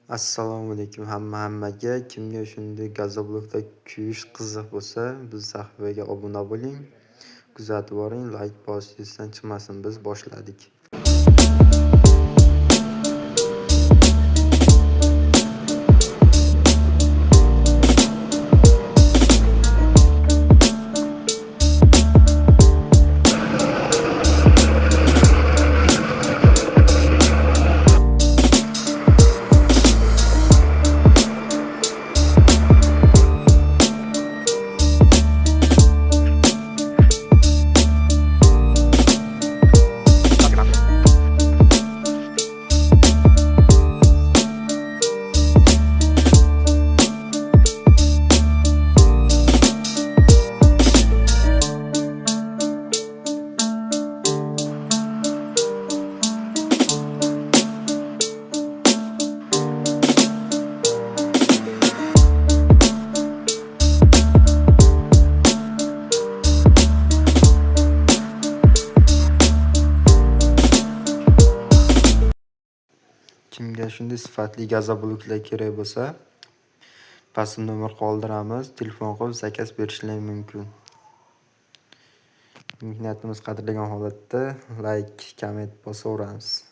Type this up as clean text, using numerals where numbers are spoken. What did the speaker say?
Assalomu alaykum hammaga. Kimga shunday gazoblokda kuyish qiziq bo'lsa, biz sahifaga obuna bo'ling, kuzatib boring, like bosishdan chiqmasin. Biz boshladik. Kimga shunday sifatli gazobloklar kerak bo'lsa, pastda nomer qoldiramiz. Telefon qilib zakaz berishingiz mumkin. Mehnatimiz qadrlagan holatda like, komment bosaveramiz.